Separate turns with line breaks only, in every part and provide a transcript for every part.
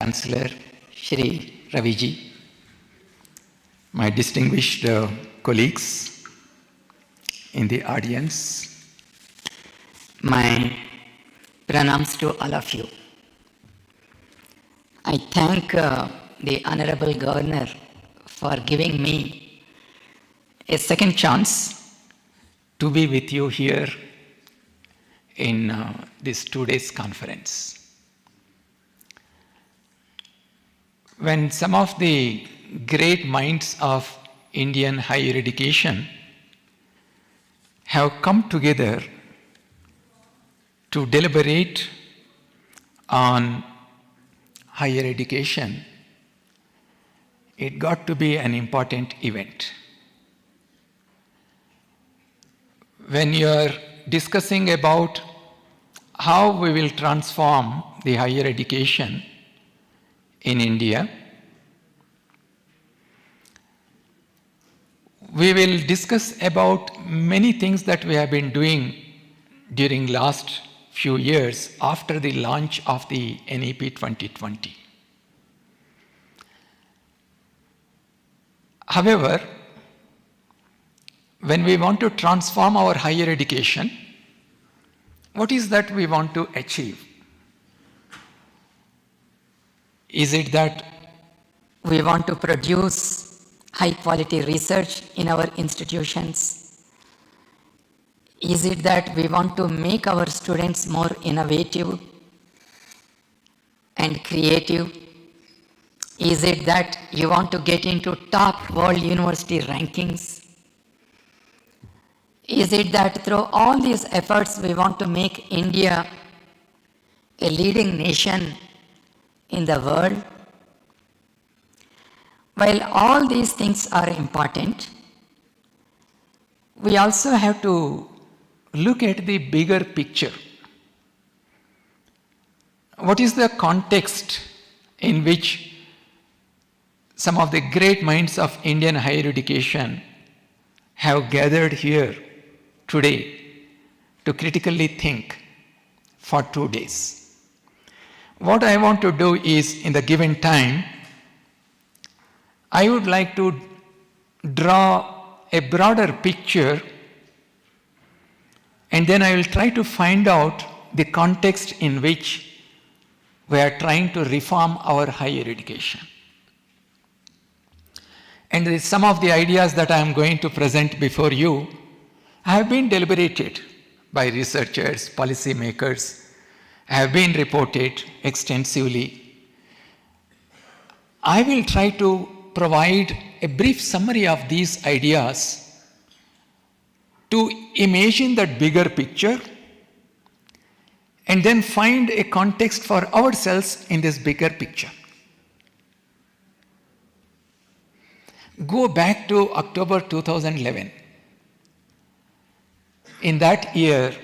Chancellor Shri Raviji, my distinguished colleagues in the audience,
my pranams to all of you. I thank the Honorable Governor for giving me a second chance
to be with you here in this 2 days conference. When some of the great minds of Indian higher education have come together to deliberate on higher education, it got to be an important event. When you are discussing about how we will transform the higher education in India, we will discuss about many things that we have been doing during last few years after the launch of the NEP 2020. However, when we want to transform our higher education, what is that we want to achieve? Is it that
we want to produce high quality research in our institutions? Is it that we want to make our students more innovative and creative? Is it that you want to get into top world university rankings? Is it that through all these efforts we want to make India a leading nation in the world? While all these things are important,
we also have to look at the bigger picture. What is the context in which some of the great minds of Indian higher education have gathered here today to critically think for 2 days? What I want to do is, in the given time, I would like to draw a broader picture, and then I will try to find out the context in which we are trying to reform our higher education. And some of the ideas that I am going to present before you have been deliberated by researchers, policy makers, have been reported extensively. I will try to provide a brief summary of these ideas to imagine that bigger picture and then find a context for ourselves in this bigger picture. Go back to October 2011. In that year,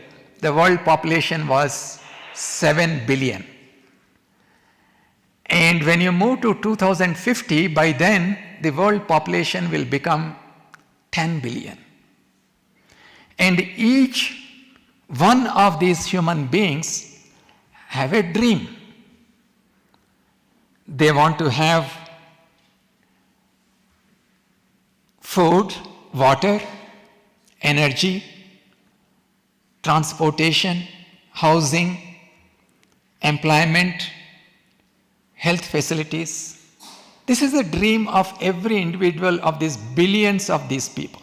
the world population was 7 billion. And when you move to 2050, by then the world population will become 10 billion. And each one of these human beings have a dream. They want to have food, water, energy, transportation, housing, employment, health facilities. This is the dream of every individual of these billions of these people.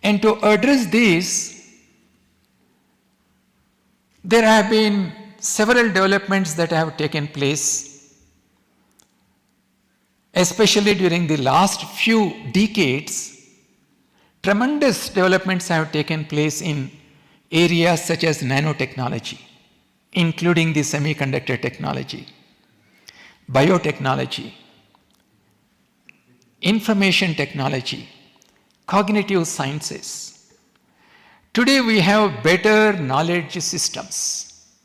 And to address this, there have been several developments that have taken place, especially during the last few decades. Tremendous developments have taken place in areas such as nanotechnology, including the semiconductor technology, biotechnology, information technology, cognitive sciences. Today we have better knowledge systems,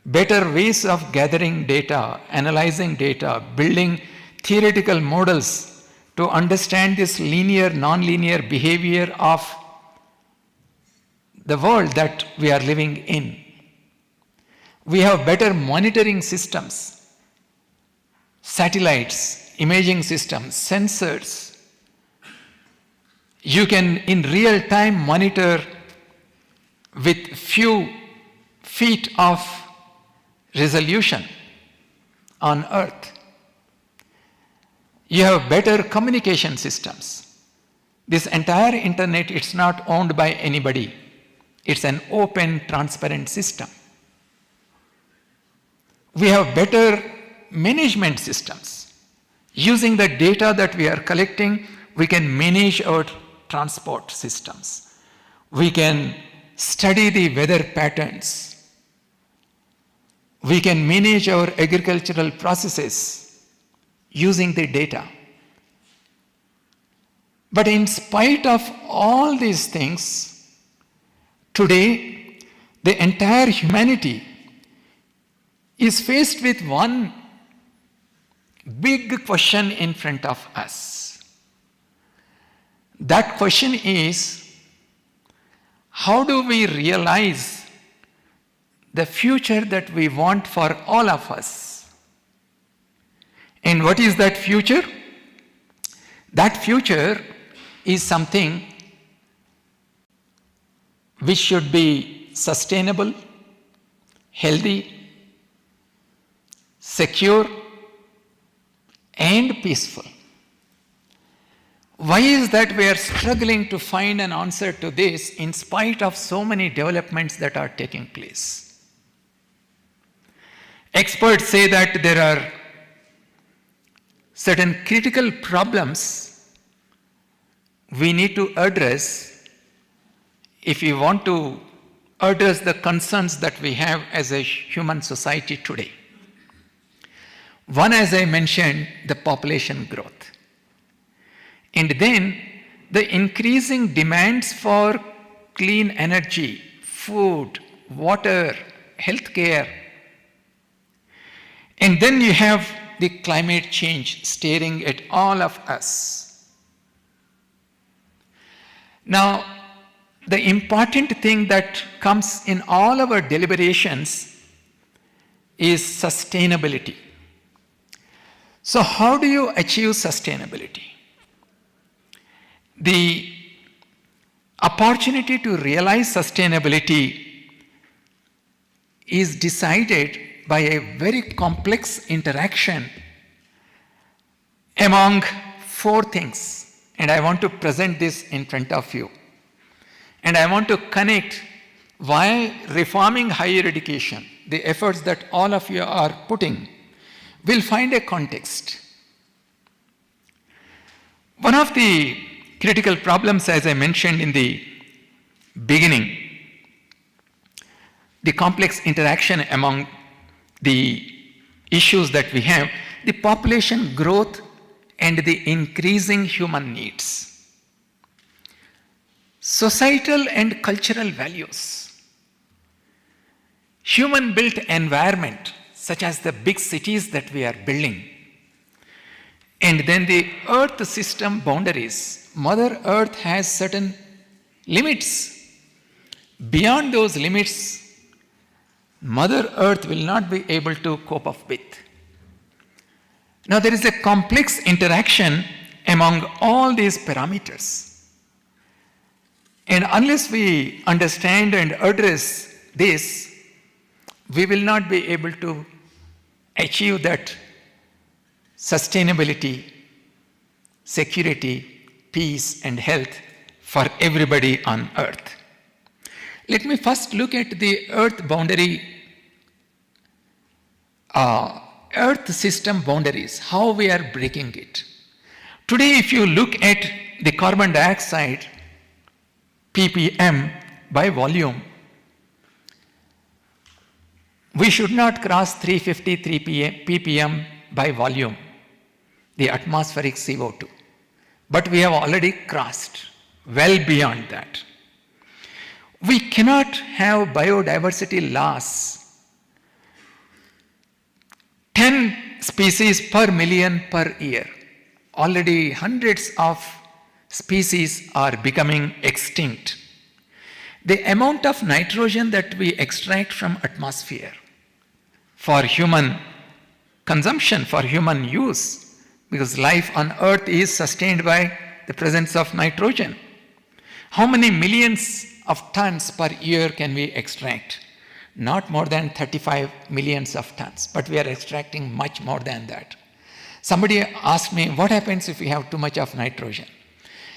better ways of gathering data, analyzing data, building theoretical models to understand this linear, non-linear behavior of the world that we are living in. We have better monitoring systems satellites, imaging systems, sensors. You can in real time monitor with few feet of resolution on Earth. You have better communication systems. This entire internet, it's not owned by anybody. It's an open, transparent system. We have better management systems. Using the data that we are collecting, we can manage our transport systems. We can study the weather patterns. We can manage our agricultural processes using the data. But in spite of all these things, today the entire humanity is faced with one big question in front of us. That question is, how do we realize the future that we want for all of us? And what is that future? That future is something which should be sustainable, healthy, secure, and peaceful. Why is that we are struggling to find an answer to this in spite of so many developments that are taking place? Experts say that there are certain critical problems we need to address if we want to address the concerns that we have as a human society today. One, as I mentioned, the population growth. And then the increasing demands for clean energy, food, water, healthcare. And then you have the climate change staring at all of us. Now, the important thing that comes in all our deliberations is sustainability. So how do you achieve sustainability? The opportunity to realize sustainability is decided by a very complex interaction among four things. And I want to present this in front of you. And I want to connect why reforming higher education, the efforts that all of you are putting, will find a context. One of the critical problems, as I mentioned in the beginning, the complex interaction among the issues that we have, the population growth and the increasing human needs. Societal and cultural values. Human-built environment, such as the big cities that we are building. And then the earth system boundaries. Mother Earth has certain limits. Beyond those limits, Mother Earth will not be able to cope up with. Now there is a complex interaction among all these parameters. And unless we understand and address this, we will not be able to achieve that sustainability, security, peace, and health for everybody on earth. Let me first look at the earth boundary, earth system boundaries, how we are breaking it. Today, if you look at the carbon dioxide, ppm by volume, we should not cross 353 ppm by volume, the atmospheric CO2. But we have already crossed well beyond that. We cannot have biodiversity loss. 10 species per million per year. Already hundreds of species are becoming extinct. The amount of nitrogen that we extract from atmosphere for human consumption for human use, because life on earth is sustained by the presence of nitrogen. How many millions of tons per year can we extract? Not more than 35 millions of tons, but we are extracting much more than that. Somebody asked me, what happens if we have too much of nitrogen?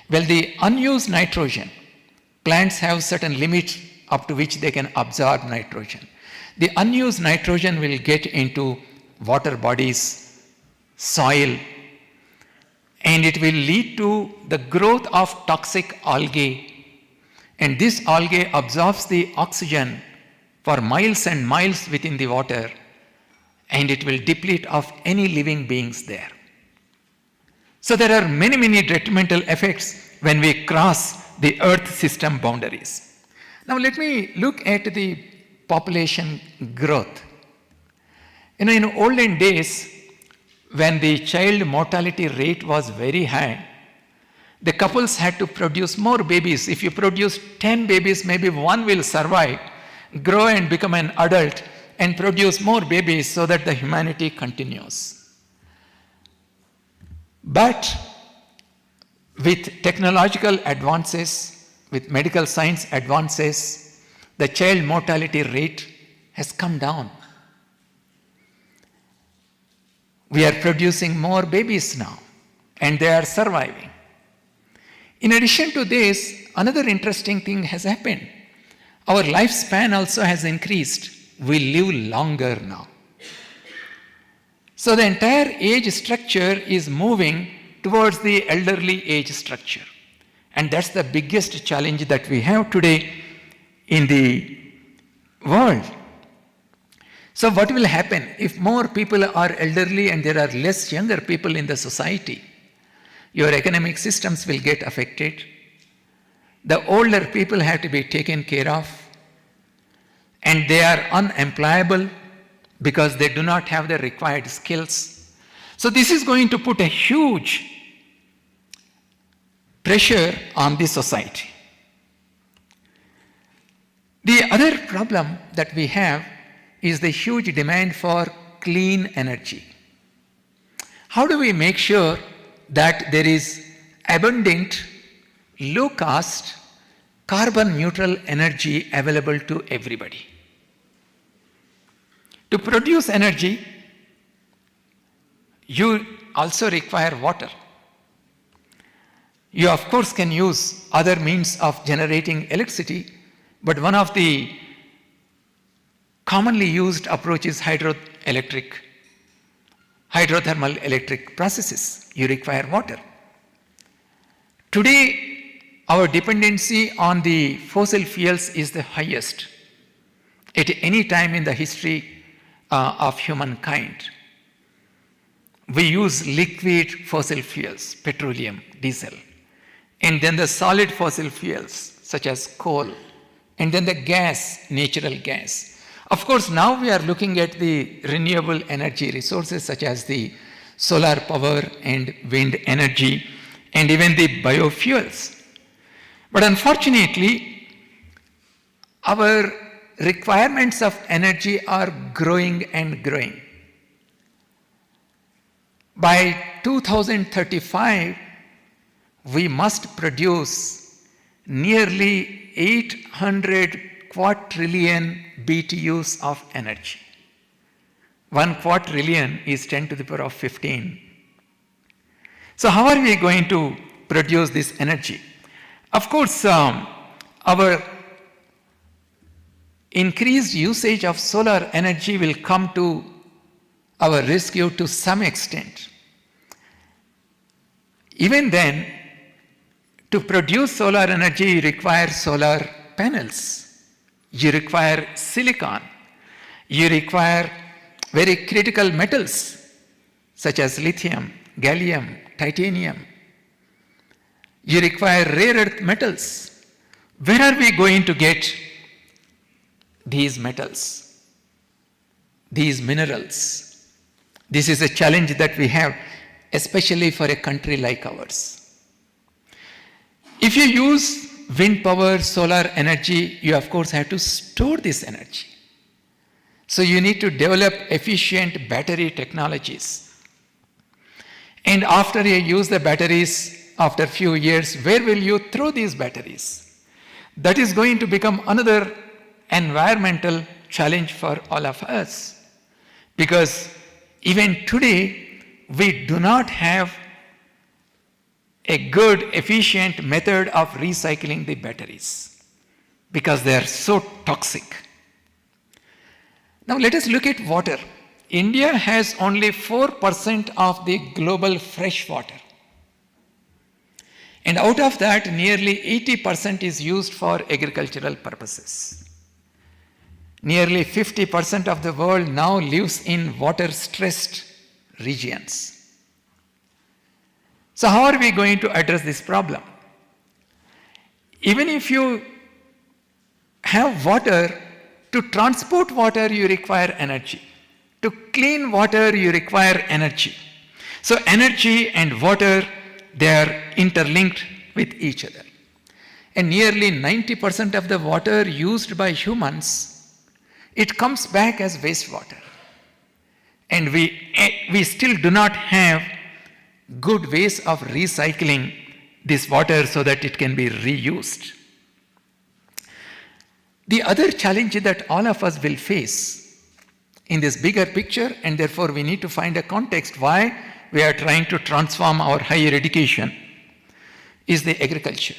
Well, the unused nitrogen, plants have certain limits up to which they can absorb nitrogen. The unused nitrogen will get into water bodies, soil, and it will lead to the growth of toxic algae. And this algae absorbs the oxygen for miles and miles within the water, and it will deplete of any living beings there. So there are many, many detrimental effects when we cross the earth system boundaries. Now let me look at the population growth. In olden days, when the child mortality rate was very high, the couples had to produce more babies. If you produce 10 babies, maybe one will survive, grow and become an adult, and produce more babies so that the humanity continues. But with technological advances, with medical science advances, the child mortality rate has come down. We are producing more babies now, and they are surviving. In addition to this, another interesting thing has happened. Our lifespan also has increased. We live longer now. So the entire age structure is moving towards the elderly age structure. And that's the biggest challenge that we have today in the world. So what will happen if more people are elderly and there are less younger people in the society? Your economic systems will get affected. The older people have to be taken care of, and they are unemployable because they do not have the required skills. So this is going to put a huge pressure on the society. The other problem that we have is the huge demand for clean energy. How do we make sure that there is abundant, low-cost, carbon-neutral energy available to everybody? To produce energy, you also require water. You, of course, can use other means of generating electricity, but one of the commonly used approach is hydrothermal electric processes. You require water. Today, our dependency on the fossil fuels is the highest at any time in the history of humankind. We use liquid fossil fuels, petroleum, diesel, and then the solid fossil fuels such as coal, and then the gas, natural gas. Of course, now we are looking at the renewable energy resources such as the solar power and wind energy, and even the biofuels. But unfortunately, our requirements of energy are growing and growing. By 2035, we must produce nearly 800 quadrillion BTUs of energy. 1 quadrillion is 10 to the power of 15. So how are we going to produce this energy? Of course, our increased usage of solar energy will come to our rescue to some extent. Even then, to produce solar energy, you require solar panels. You require silicon. You require very critical metals such as lithium, gallium, titanium. You require rare earth metals. Where are we going to get these metals, these minerals? This is a challenge that we have, especially for a country like ours. If you use wind power, solar energy, you of course have to store this energy. So you need to develop efficient battery technologies. And after you use the batteries, after a few years, where will you throw these batteries? That is going to become another environmental challenge for all of us. Because even today, we do not have a good, efficient method of recycling the batteries because they are so toxic. Now let us look at water. India has only 4% of the global fresh water. And out of that, nearly 80% is used for agricultural purposes. Nearly 50% of the world now lives in water-stressed regions. So how are we going to address this problem? Even if you have water, to transport water you require energy. To clean water you require energy. So energy and water, they are interlinked with each other. And nearly 90% of the water used by humans, it comes back as wastewater. And we still do not have good ways of recycling this water so that it can be reused. The other challenge that all of us will face in this bigger picture, and therefore we need to find a context why we are trying to transform our higher education, is the agriculture.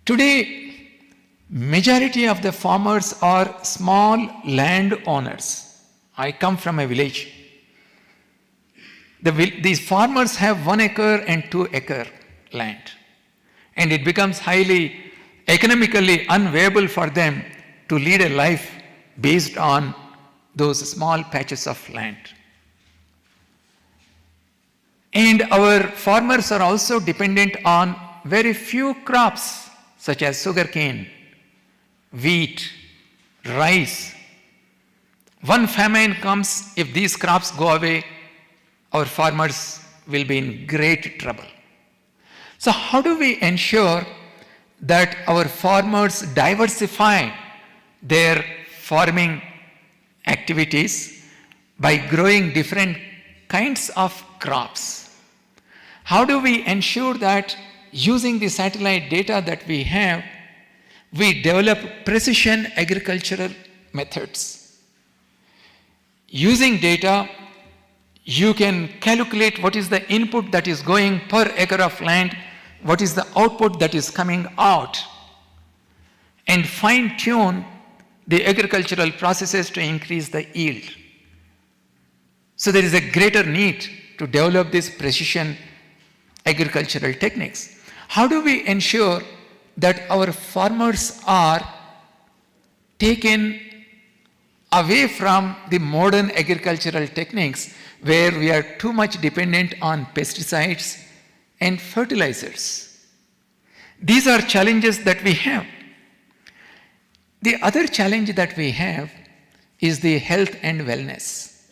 Today, majority of the farmers are small landowners. I come from a village. These farmers have 1 acre and 2 acre land. And it becomes highly economically unviable for them to lead a life based on those small patches of land. And our farmers are also dependent on very few crops such as sugarcane, wheat, rice. One famine comes, if these crops go away, our farmers will be in great trouble. So how do we ensure that our farmers diversify their farming activities by growing different kinds of crops? How do we ensure that using the satellite data that we have, we develop precision agricultural methods? Using data, you can calculate what is the input that is going per acre of land, what is the output that is coming out, and fine-tune the agricultural processes to increase the yield. So there is a greater need to develop these precision agricultural techniques. How do we ensure that our farmers are taken away from the modern agricultural techniques where we are too much dependent on pesticides and fertilizers? These are challenges that we have. The other challenge that we have is the health and wellness.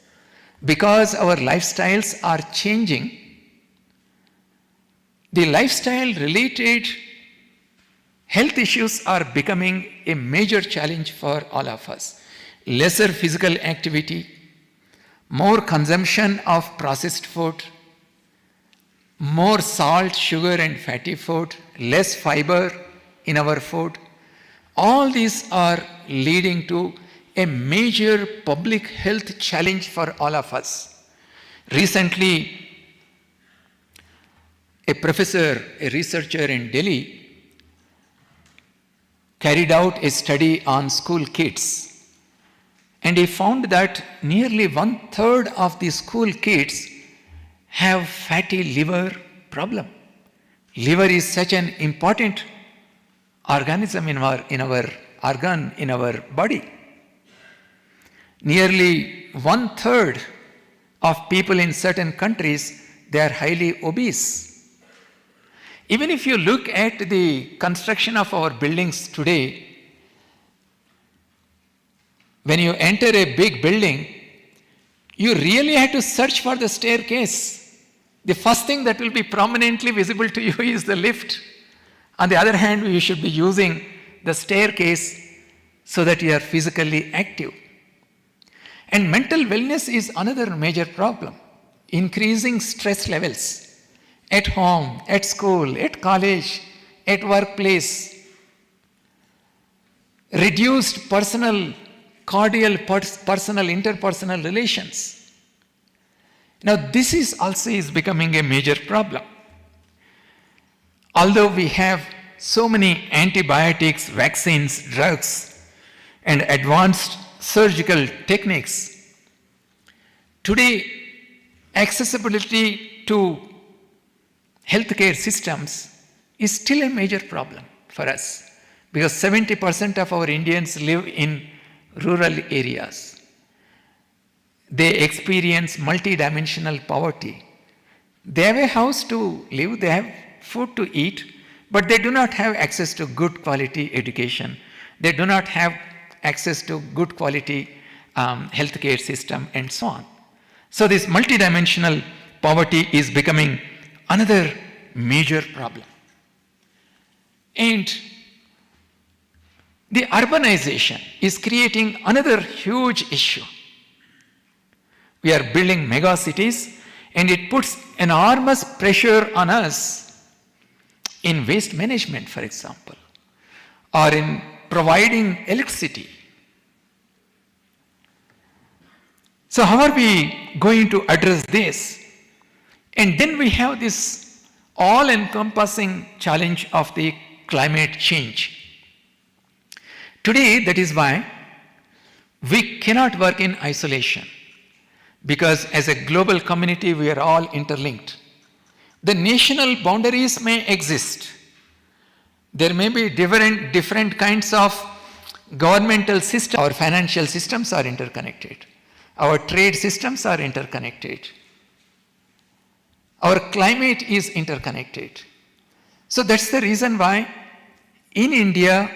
Because our lifestyles are changing, the lifestyle related health issues are becoming a major challenge for all of us. Lesser physical activity, more consumption of processed food, more salt, sugar and fatty food, less fiber in our food. All these are leading to a major public health challenge for all of us. Recently, a professor, a researcher in Delhi carried out a study on school kids. And he found that nearly 1/3 of the school kids have fatty liver problem. Liver is such an important organism in our organ, in our body. Nearly 1/3 of people in certain countries, they are highly obese. Even if you look at the construction of our buildings today, when you enter a big building, you really have to search for the staircase. The first thing that will be prominently visible to you is the lift. On the other hand, you should be using the staircase so that you are physically active. And mental wellness is another major problem. Increasing stress levels at home, at school, at college, at workplace. Reduced personal, cordial, personal, interpersonal relations. Now this is also becoming a major problem. Although we have so many antibiotics, vaccines, drugs, and advanced surgical techniques, today accessibility to healthcare systems is still a major problem for us, because 70% of our Indians live in rural areas. They experience multidimensional poverty. They have a house to live, they have food to eat, but they do not have access to good quality education. They do not have access to good quality healthcare system and so on. So this multidimensional poverty is becoming another major problem. And the urbanization is creating another huge issue. We are building mega cities, and it puts enormous pressure on us in waste management, for example, or in providing electricity. So how are we going to address this? And then we have this all-encompassing challenge of the climate change. Today, that is why we cannot work in isolation, because as a global community, we are all interlinked. The national boundaries may exist. There may be different kinds of governmental systems. Our financial systems are interconnected. Our trade systems are interconnected. Our climate is interconnected. So that's the reason why in India,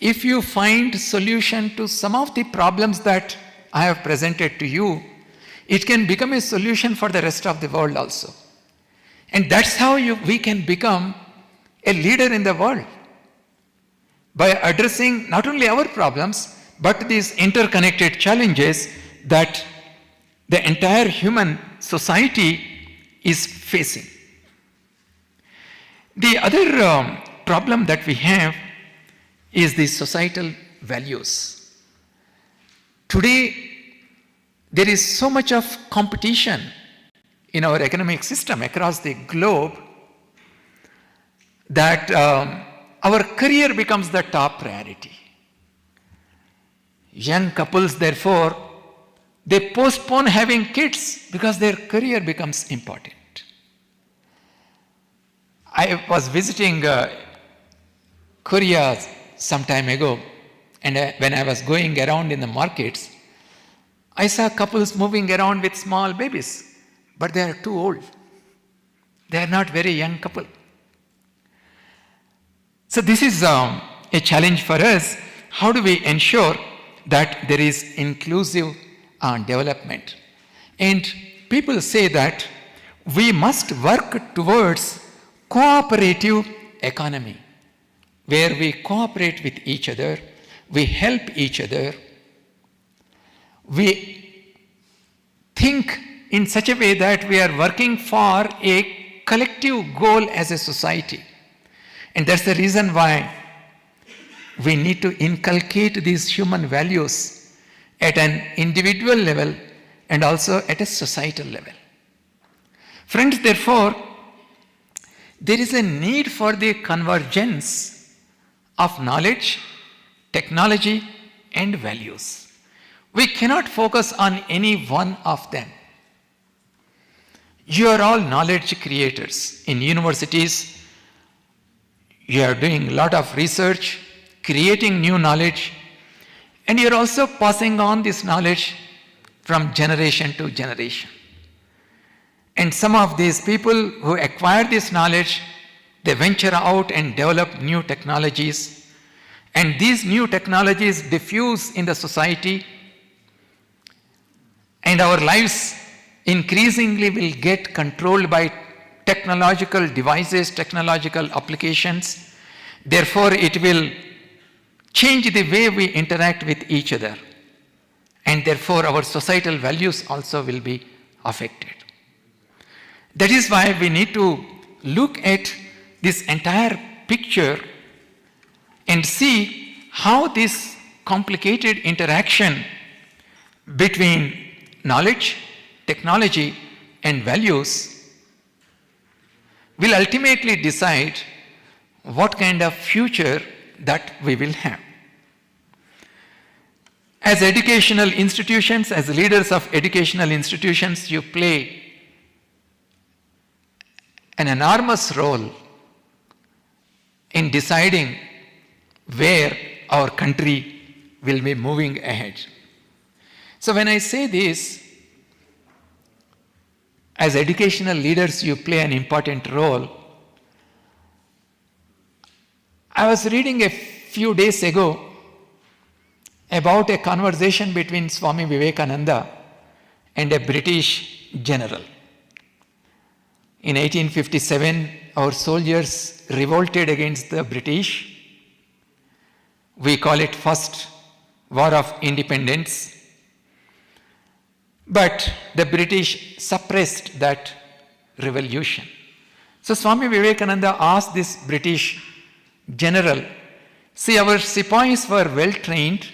if you find solution to some of the problems that I have presented to you, it can become a solution for the rest of the world also. And that's how we can become a leader in the world, by addressing not only our problems, but these interconnected challenges that the entire human society is facing. The other problem that we have is the societal values. Today, there is so much of competition in our economic system across the globe that our career becomes the top priority. Young couples, therefore, they postpone having kids because their career becomes important. I was visiting Korea some time ago, and when I was going around in the markets, I saw couples moving around with small babies, but they are too old. They are not very young couple. So this is a challenge for us. How do we ensure that there is inclusive development? And people say that we must work towards cooperative economy, where we cooperate with each other, we help each other, we think in such a way that we are working for a collective goal as a society. And that's the reason why we need to inculcate these human values at an individual level and also at a societal level. Friends, therefore, there is a need for the convergence of knowledge, technology, and values. We cannot focus on any one of them. You are all knowledge creators. In universities, you are doing a lot of research, creating new knowledge, and you are also passing on this knowledge from generation to generation. And some of these people who acquire this knowledge, they venture out and develop new technologies, and these new technologies diffuse in the society, and our lives increasingly will get controlled by technological devices, technological applications. Therefore, it will change the way we interact with each other. and therefore our societal values also will be affected. That is why we need to look at this entire picture and see how this complicated interaction between knowledge, technology, and values will ultimately decide what kind of future that we will have. As educational institutions, as leaders of educational institutions, you play an enormous role in deciding where our country will be moving ahead. So when I say this, as educational leaders, you play an important role. I was reading a few days ago about a conversation between Swami Vivekananda and a British general. In 1857, our soldiers revolted against the British. We call it First War of Independence. But the British suppressed that revolution. So Swami Vivekananda asked this British general, see, our Sepoys were well trained,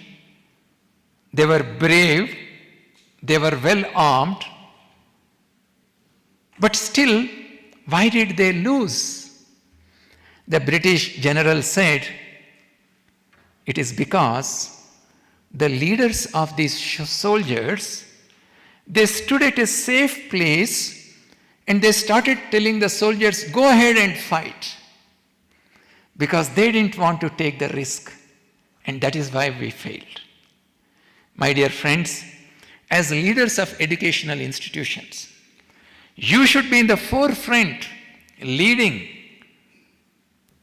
they were brave, they were well armed, but still, why did they lose? The British general said, it is because the leaders of these soldiers, they stood at a safe place and they started telling the soldiers, go ahead and fight. Because they didn't want to take the risk. And that is why we failed. My dear friends, as leaders of educational institutions, you should be in the forefront leading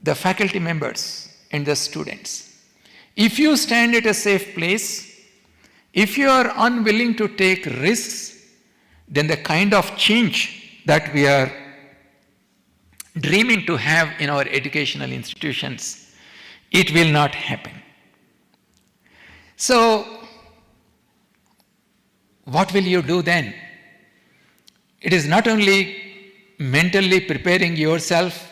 the faculty members and the students. If you stand at a safe place, if you are unwilling to take risks, then the kind of change that we are dreaming to have in our educational institutions, it will not happen. So, what will you do then? It is not only mentally preparing yourself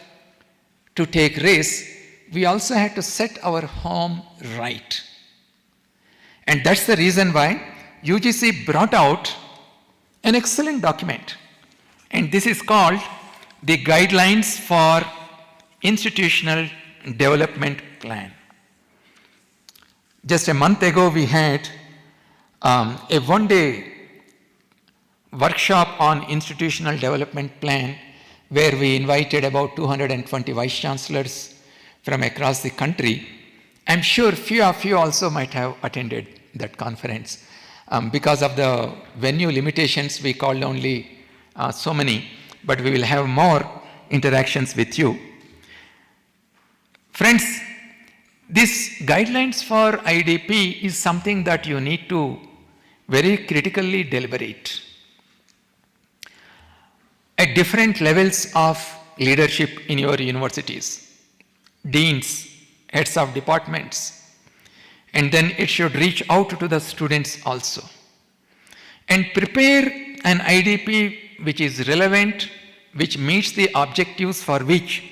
to take risks, we also have to set our home right. And that's the reason why UGC brought out an excellent document. And this is called the Guidelines for Institutional Development Plan. Just a month ago, we had a one-day workshop on institutional development plan where we invited about 220 vice chancellors from across the country. I'm sure few of you also might have attended that conference. Because of the venue limitations, we called only so many, but we will have more interactions with you. Friends, this guidelines for IDP is something that you need to very critically deliberate. At different levels of leadership in your universities, deans, heads of departments, and then it should reach out to the students also. And prepare an IDP which is relevant, which meets the objectives for which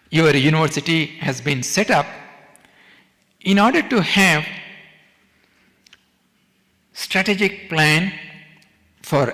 your university has been set up, in order to have strategic plan for